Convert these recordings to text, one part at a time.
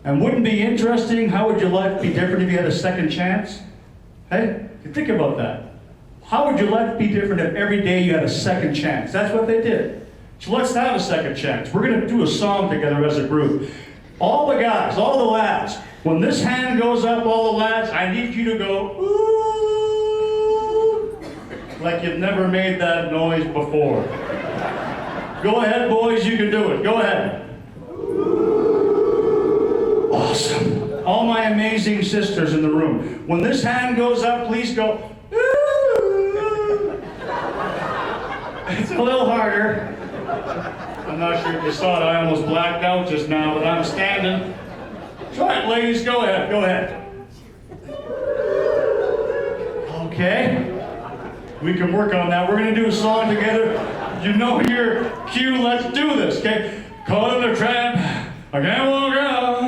And wouldn't it be interesting, how would your life be different if you had a second chance? Hey, you think about that. How would your life be different if every day you had a second chance? That's what they did. So let's have a second chance. We're going to do a song together as a group. All the guys, all the lads, when this hand goes up, all the lads, I need you to go, ooh, like you've never made that noise before. Go ahead, boys, you can do it. Go ahead. Awesome. All my amazing sisters in the room. When this hand goes up, please go, ooh. It's a little harder. I'm not sure if you saw it, I almost blacked out just now, but I'm standing. Try it, ladies, go ahead, go ahead. Okay. We can work on that. We're gonna do a song together. You know your cue, let's do this, okay? Caught in a trap, I can't walk out.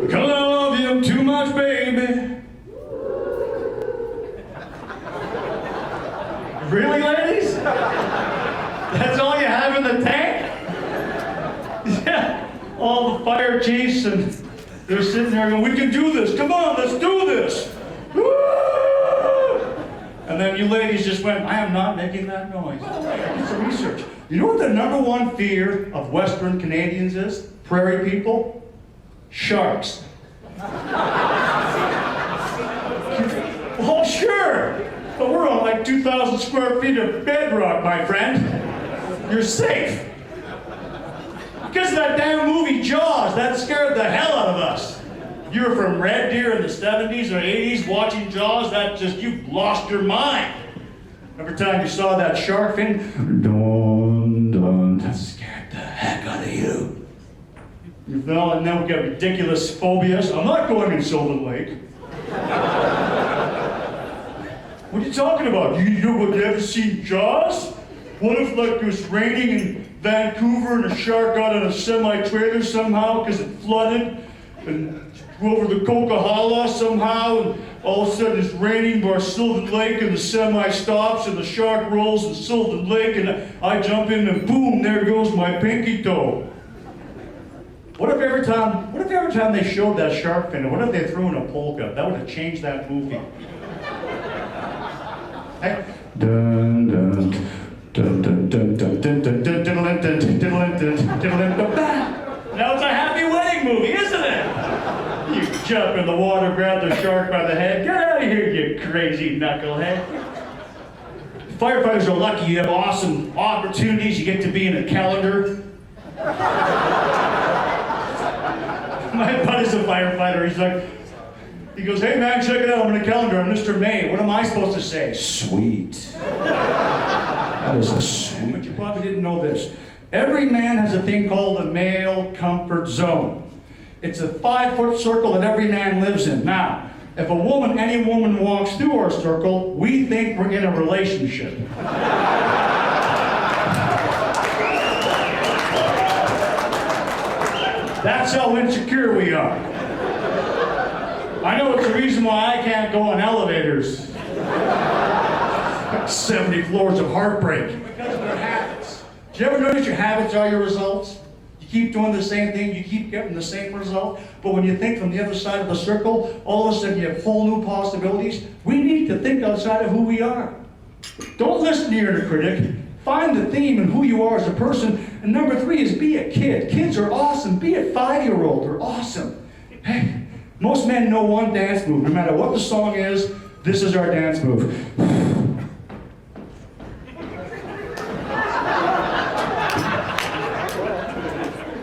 Because I love you too much, baby. Really, ladies? That's all you have in the tank? Yeah. All the fire chiefs, and they're sitting there going, we can do this. Come on, let's do this. Woo! And then you ladies just went, I am not making that noise. Did some research. You know what the #1 fear of Western Canadians is? Prairie people? Sharks. Well, sure. But we're on like 2,000 square feet of bedrock, my friend. You're safe. Because of that damn movie Jaws, that scared the hell out of us. You were from Red Deer in the 70s or 80s watching Jaws, you lost your mind. Every time you saw that shark fin, dun, dun, that scared the heck out of you. You know, and then we get ridiculous phobias. I'm not going in Sylvan Lake. What are you talking about? You ever seen Jaws? What if like it was raining in Vancouver and a shark got on a semi-trailer somehow because it flooded and drew over the Coquihalla somehow, and all of a sudden it's raining by Sylvan Lake and the semi stops and the shark rolls in Sylvan Lake and I jump in and boom, there goes my pinky toe. What if every time they showed that shark fin, what if they threw in a polka? That would have changed that movie. Hey. Dun, dun, dun, dun, dun, dun, dun, dun, dun, dun. Now it's a happy wedding movie, isn't it? You jump in the water, grab the shark by the head. Get out of here, you crazy knucklehead. Firefighters are lucky. You have awesome opportunities. You get to be in a calendar. My buddy's a firefighter. He goes, hey man, check it out. I'm in a calendar. I'm Mr. May. What am I supposed to say? Sweet. That is a sweet. But you probably didn't know this. Every man has a thing called the male comfort zone. It's a 5-foot circle that every man lives in. Now, if any woman walks through our circle, we think we're in a relationship. That's how insecure we are. I know it's the reason why I can't go on elevators. 70 floors of heartbreak. Because of their habits. Do you ever notice your habits are your results? You keep doing the same thing, you keep getting the same result, but when you think from the other side of the circle, all of a sudden you have whole new possibilities. We need to think outside of who we are. Don't listen to your inner critic. Find the theme and who you are as a person. And number 3 is be a kid. Kids are awesome. Be a 5-year-old. They're awesome. Hey, most men know one dance move. No matter what the song is, this is our dance move.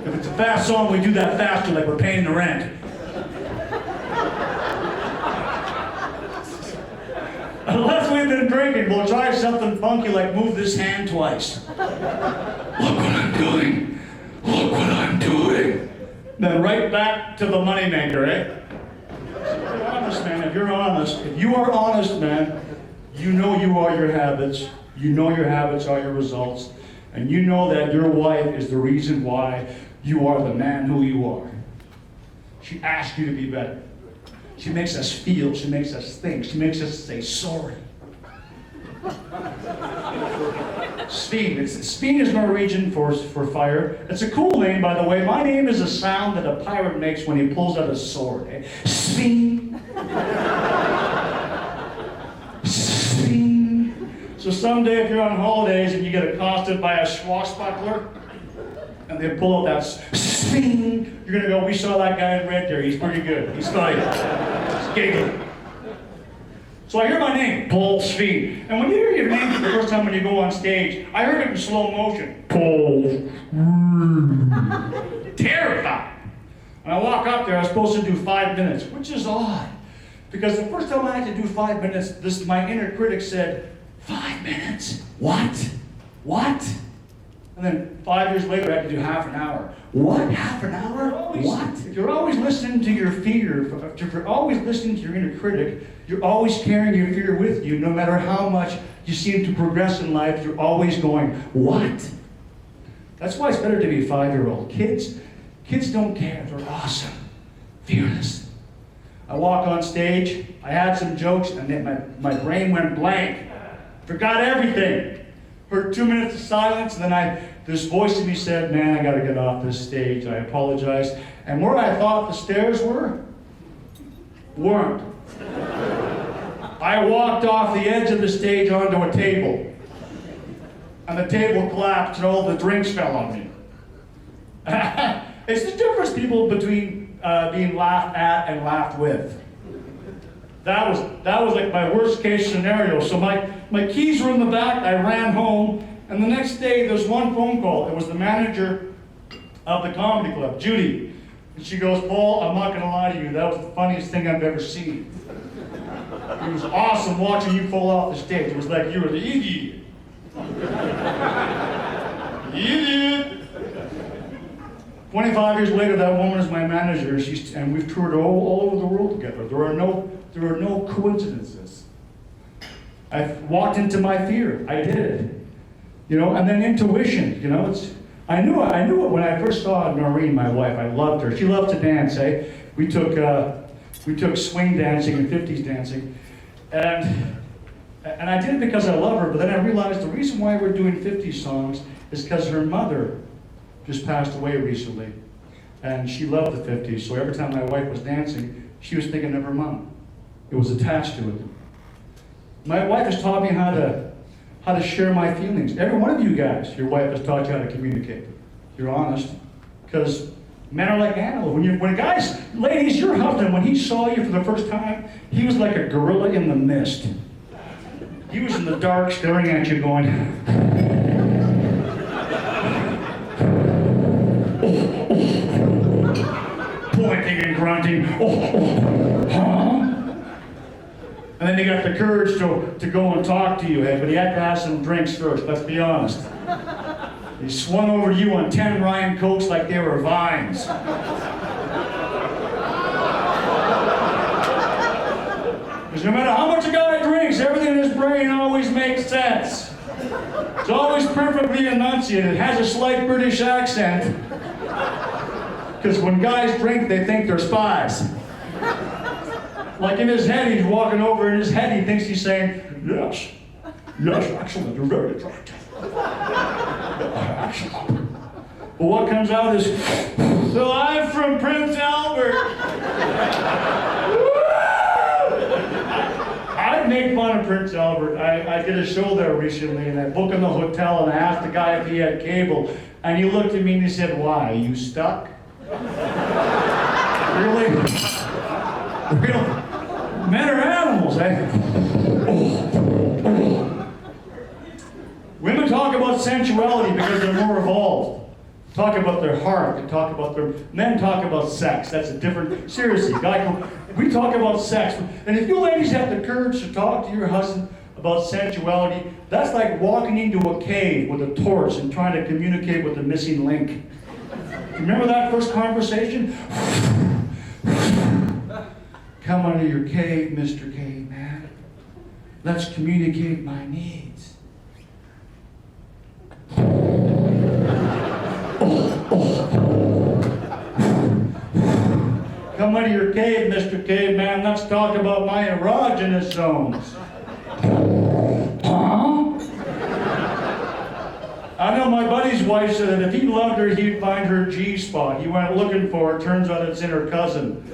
If it's a fast song, we do that faster like we're paying the rent. Unless we've been drinking, we'll try something funky like move this hand twice. Look what I'm doing. Look what I'm doing. Then right back to the moneymaker, eh? If you're honest, man, if you are honest, man, you know you are your habits. You know your habits are your results. And you know that your wife is the reason why you are the man who you are. She asks you to be better. She makes us feel, she makes us think, she makes us say sorry. Sveen. Sveen is Norwegian for fire. It's a cool name, by the way. My name is a sound that a pirate makes when he pulls out a sword. Eh? Sveen. Sveen. So someday if you're on holidays and you get accosted by a swashbuckler, and they pull out that Sveen, you're gonna go, we saw that guy in red there. He's pretty good. He's funny. He's giggling. So I hear my name, Paul Sveen. And when you hear your name for the first time when you go on stage, I heard it in slow motion. Paul. Terrified. And I walk up there, I was supposed to do 5 minutes, which is odd. Because the first time I had to do 5 minutes, my inner critic said, 5 minutes? What? What? And then 5 years later, I had to do half an hour. What? Half an hour? What? If you're always listening to your fear, if you're always listening to your inner critic, you're always carrying your fear with you. No matter how much you seem to progress in life, you're always going, what? That's why it's better to be a 5-year-old. Kids don't care. They're awesome. Fearless. I walk on stage, I had some jokes, and then my brain went blank. Forgot everything. Heard 2 minutes of silence, and then this voice in me said, man, I gotta get off this stage. I apologize. And where I thought the stairs weren't. I walked off the edge of the stage onto a table. And the table collapsed and all the drinks fell on me. It's the difference, people, between being laughed at and laughed with. That was like my worst case scenario. So my keys were in the back, I ran home, and the next day there's one phone call. It was the manager of the comedy club, Judy. And she goes, Paul, I'm not gonna lie to you, that was the funniest thing I've ever seen. It was awesome watching you fall off the stage. It was like you were the idiot. Idiot. 25 years later, that woman is my manager, and we've toured all over the world together. There are no coincidences. I walked into my fear. I did it. And then intuition. I knew it when I first saw Noreen, my wife. I loved her. She loved to dance. We took swing dancing and 50s dancing, and I did it because I love her. But then I realized the reason why we're doing 50s songs is because her mother just passed away recently, and she loved the 50s. So every time my wife was dancing, she was thinking of her mom. It was attached to it. My wife has taught me how to share my feelings. Every one of you guys, your wife has taught you how to communicate. You're honest, because men are like animals. Ladies, your husband, when he saw you for the first time, he was like a gorilla in the mist. He was in the dark, staring at you, going. Pointing and grunting, huh? And then he got the courage to go and talk to you, but he had to have some drinks first, let's be honest. He swung over to you on 10 Ryan Cokes like they were vines. Because no matter how much a guy drinks, everything in his brain always makes sense. It's always perfectly enunciated. It has a slight British accent. Because when guys drink, they think they're spies. Like in his head, he's walking over in his head, he thinks he's saying, yes, excellent, you're very attractive. Excellent. But what comes out is, so I'm from Prince Albert. I make fun of Prince Albert. I did a show there recently, and I booked in the hotel, and I asked the guy if he had cable, and he looked at me and he said, why, are you stuck? Really? Men are animals, eh? Women talk about sensuality because they're more evolved. Talk about their heart, men talk about sex. That's a different, seriously, we talk about sex. And if you ladies have the courage to talk to your husband about sensuality, that's like walking into a cave with a torch and trying to communicate with the missing link. Remember that first conversation? Come out of your cave, Mr. Caveman. Let's communicate my needs. Come out of your cave, Mr. Caveman. Let's talk about my erogenous zones. Huh? I know my buddy's wife said that if he loved her, he'd find her G spot. He went looking for it. Turns out it's in her cousin.